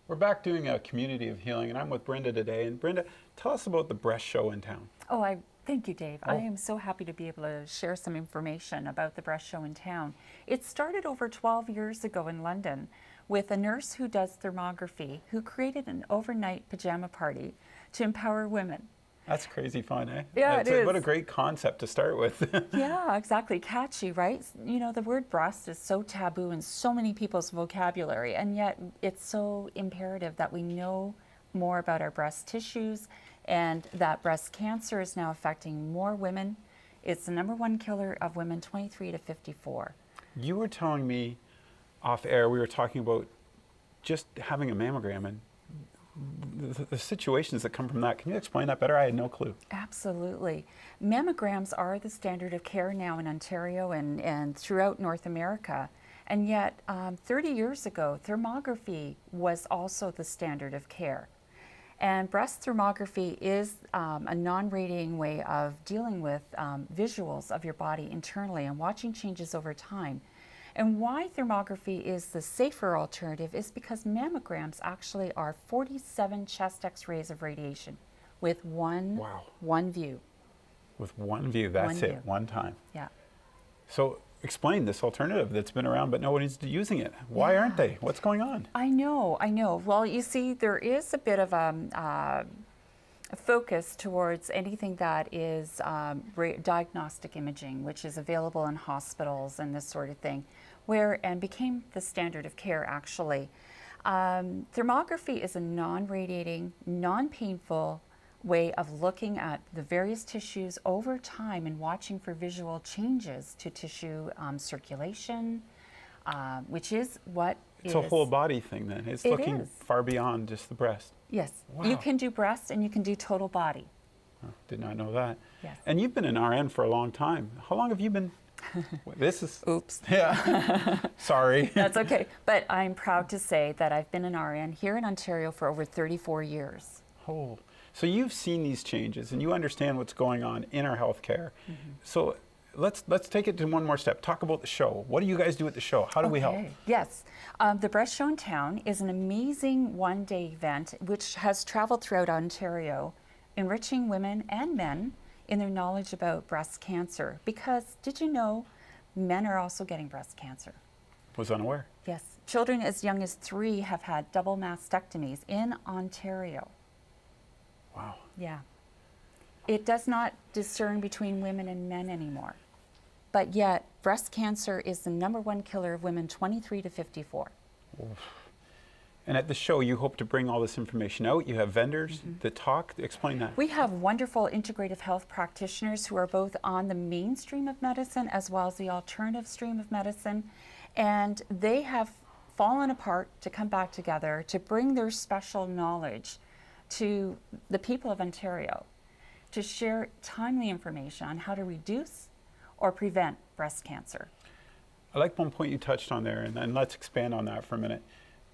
We're back doing a community of healing, and I'm with Brenda today. And Brenda, tell us about the breast show in town. Thank you, Dave. I am so happy to be able to share some information about the breast show in town. It started over 12 years ago in London with a nurse who does thermography who created an overnight pajama party to empower women. That's crazy fun, eh? Yeah, it is. What a great concept to start with. Yeah, exactly. Catchy, right? You know, the word breast is so taboo in so many people's vocabulary, and yet it's so imperative that we know more about our breast tissues, and that breast cancer is now affecting more women. It's the #1 killer of women 23 to 54. You were telling me off air, we were talking about just having a mammogram and the situations that come from that. Can you explain that better? I had no clue. Absolutely. Mammograms are the standard of care now in Ontario and throughout North America. And yet, 30 years ago, thermography was also the standard of care. And breast thermography is a non-radiating way of dealing with visuals of your body internally and watching changes over time. And why thermography is the safer alternative is because mammograms actually are 47 chest x-rays of radiation with one view. With one view, that's it, one time. Yeah. So explain this alternative that's been around but nobody's using it. Why aren't they? What's going on? I know. Well, you see, there is a bit of a focus towards anything that is diagnostic imaging, which is available in hospitals and this sort of thing, and became the standard of care actually. Thermography is a non-radiating, non-painful way of looking at the various tissues over time and watching for visual changes to tissue circulation, which is what it's a whole body thing then. It's looking far beyond just the breast. Yes. Wow. You can do breast and you can do total body. Oh, did not know that. Yes. And you've been an RN for a long time. How long have you been? This is... Oops. Yeah. Sorry. That's okay. But I'm proud to say that I've been an RN here in Ontario for over 34 years. Oh. So you've seen these changes and you understand what's going on in our healthcare. Mm-hmm. So let's take it to one more step. Talk about the show. What do you guys do at the show? How do we help? Yes. The Breast Show in Town is an amazing one-day event which has traveled throughout Ontario, enriching women and men in their knowledge about breast cancer. Because did you know men are also getting breast cancer? Was unaware. Yes. Children as young as 3 have had double mastectomies in Ontario. Wow. Yeah. It does not discern between women and men anymore. But yet, breast cancer is the #1 killer of women 23 to 54. Oof. And at the show, you hope to bring all this information out. You have vendors that talk. Explain that. We have wonderful integrative health practitioners who are both on the mainstream of medicine as well as the alternative stream of medicine. And they have fallen apart to come back together to bring their special knowledge to the people of Ontario, to share timely information on how to reduce or prevent breast cancer. I like one point you touched on there, and let's expand on that for a minute.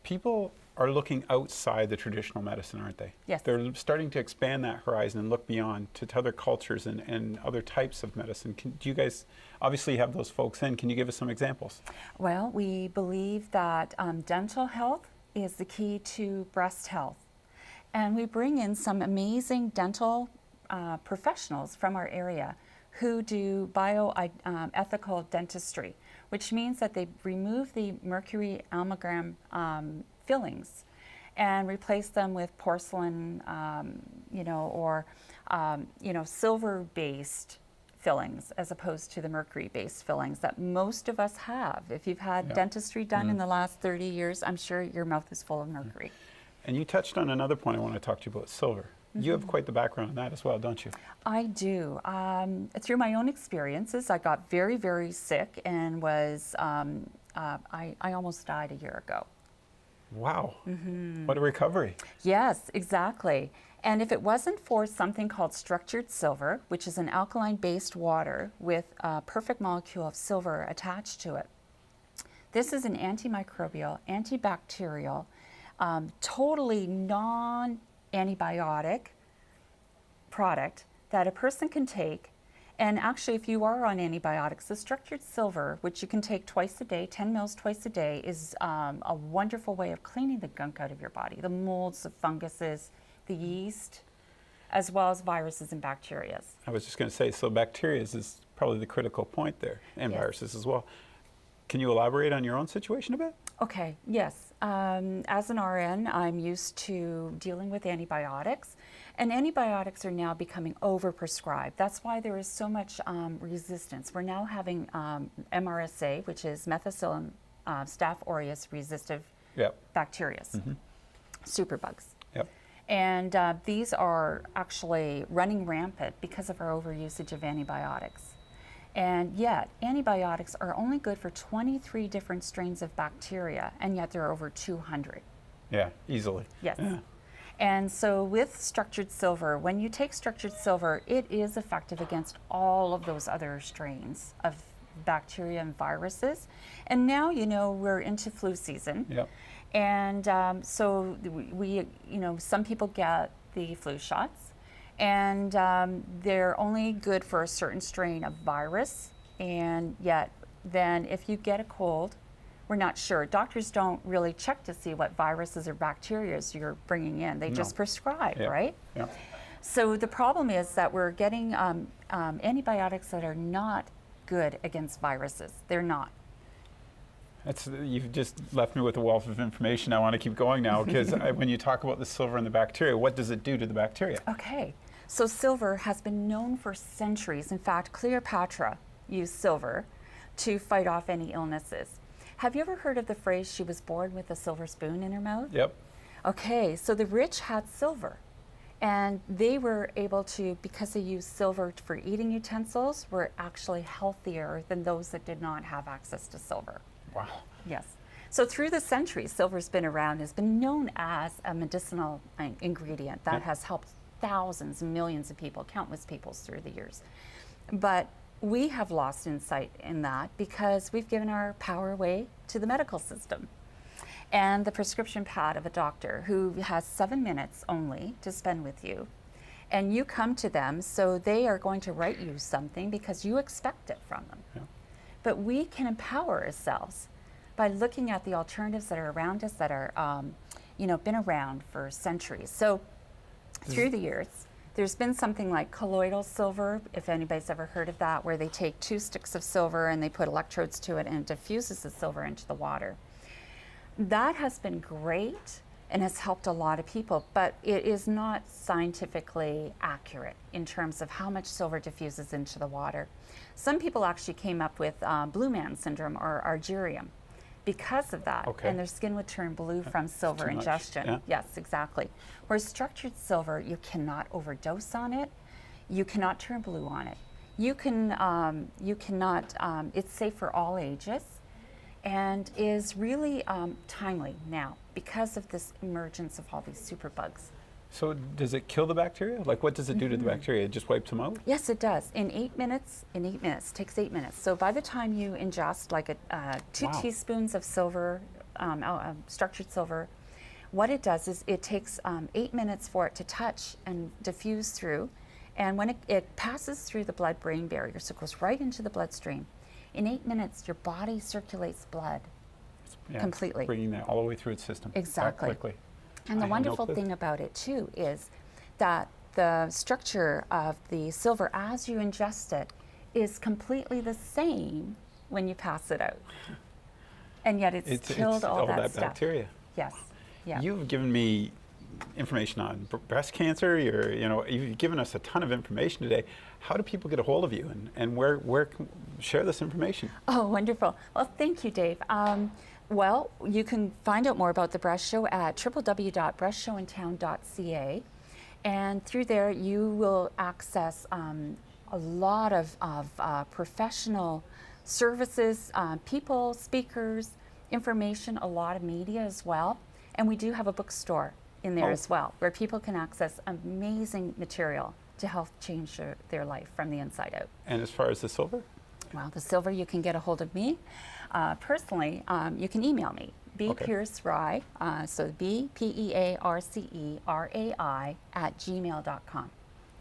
People are looking outside the traditional medicine, aren't they? Yes. They're starting to expand that horizon and look beyond to other cultures and other types of medicine. Do you guys obviously have those folks in? Can you give us some examples? Well, we believe that dental health is the key to breast health. And we bring in some amazing dental professionals from our area who do bioethical dentistry, which means that they remove the mercury amalgam fillings and replace them with porcelain, or silver-based fillings as opposed to the mercury-based fillings that most of us have. If you've had dentistry done in the last 30 years, I'm sure your mouth is full of mercury. And you touched on another point I want to talk to you about, silver. You have quite the background on that as well, don't you? I do. Through my own experiences, I got very, very sick and was, I almost died a year ago. Wow. What a recovery. Yes, exactly. And if it wasn't for something called structured silver, which is an alkaline-based water with a perfect molecule of silver attached to it, this is an antimicrobial, antibacterial, totally non-antibiotic product that a person can take And actually, if you are on antibiotics, the structured silver, which you can take twice a day, 10 mils twice a day, is a wonderful way of cleaning the gunk out of your body, the molds, the funguses, the yeast, as well as viruses and bacteria. I was just going to say, so bacteria is probably the critical point there, and Yes. viruses as well. Can you elaborate on your own situation a bit? Okay, yes. As an RN, I'm used to dealing with antibiotics, and antibiotics are now becoming overprescribed. That's why there is so much resistance. We're now having MRSA, which is methicillin Staph aureus resistant Yep. bacteria, superbugs. Yep. And these are actually running rampant because of our overusage of antibiotics. And yet, antibiotics are only good for 23 different strains of bacteria, and yet there are over 200. Yeah, easily. Yes. Yeah. And so with structured silver, when you take structured silver, it is effective against all of those other strains of bacteria and viruses. And now, you know, we're into flu season. Yep. And so we, you know, some people get the flu shots, and they're only good for a certain strain of virus. And yet, then if you get a cold, we're not sure. Doctors don't really check to see what viruses or bacteria you're bringing in. They just prescribe, Yeah. right? Yeah. So the problem is that we're getting antibiotics that are not good against viruses. They're not. You've just left me with a wealth of information. I want to keep going now because when you talk about the silver and the bacteria, what does it do to the bacteria? Okay, so silver has been known for centuries. In fact, Cleopatra used silver to fight off any illnesses. Have you ever heard of the phrase, she was born with a silver spoon in her mouth? Yep. Okay, so the rich had silver. And they were able to, because they used silver for eating utensils, were actually healthier than those that did not have access to silver. Wow. Yes. So through the centuries, silver's been around, has been known as a medicinal ingredient that has helped thousands and millions of people, countless peoples through the years. But we have lost insight in that because we've given our power away to the medical system. And the prescription pad of a doctor who has 7 minutes only to spend with you. And you come to them, so they are going to write you something because you expect it from them. Yeah. But we can empower ourselves by looking at the alternatives that are around us that are, you know, been around for centuries. So through the years, there's been something like colloidal silver, if anybody's ever heard of that, where they take 2 sticks of silver and they put electrodes to it and it diffuses the silver into the water. That has been great and has helped a lot of people, but it is not scientifically accurate in terms of how much silver diffuses into the water. Some people actually came up with blue man syndrome or argyrium because of that, Okay. and their skin would turn blue from silver too much, ingestion. yeah. Yes, exactly. Whereas structured silver, you cannot overdose on it, you cannot turn blue on it. You cannot, it's safe for all ages, and is really timely now because of this emergence of all these superbugs. So does it kill the bacteria? Like what does it do to the bacteria? It just wipes them out? Yes, it does. In 8 minutes, takes 8 minutes. So by the time you ingest like 2 Wow. teaspoons of silver, structured silver, what it does is it takes 8 minutes for it to touch and diffuse through. And when it passes through the blood-brain barrier, so it goes right into the bloodstream, in 8 minutes, your body circulates blood Yeah, completely. bringing that all the way through its system. that Exactly. quickly. And the I had no wonderful clue. thing about it too is that the structure of the silver as you ingest it is completely the same when you pass it out. And yet it's killed all that stuff. bacteria. Yes. Yeah. You've given me information on breast cancer. You've given us a ton of information today. How do people get a hold of you, and where can share this information? Oh, wonderful. Well, thank you, Dave. Well, you can find out more about the Breast Show at www.breastshowintown.ca. And through there, you will access a lot of professional services, people, speakers, information, a lot of media as well. And we do have a bookstore in there as well, where people can access amazing material to help change their life from the inside out. And as far as the silver? Well, the silver, you can get a hold of me. Personally, you can email me, bpearcerai, so bpearcerai @gmail.com.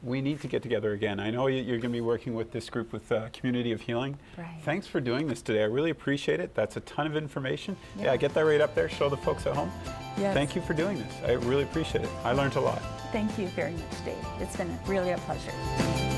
we need to get together again. I know you're going to be working with this group with Community of Healing. Right. Thanks for doing this today. I really appreciate it. That's a ton of information. Yeah. Yeah, get that right up there. Show the folks at home. Yes. Thank you for doing this. I really appreciate it. I learned a lot. Thank you very much, Dave. It's been really a pleasure.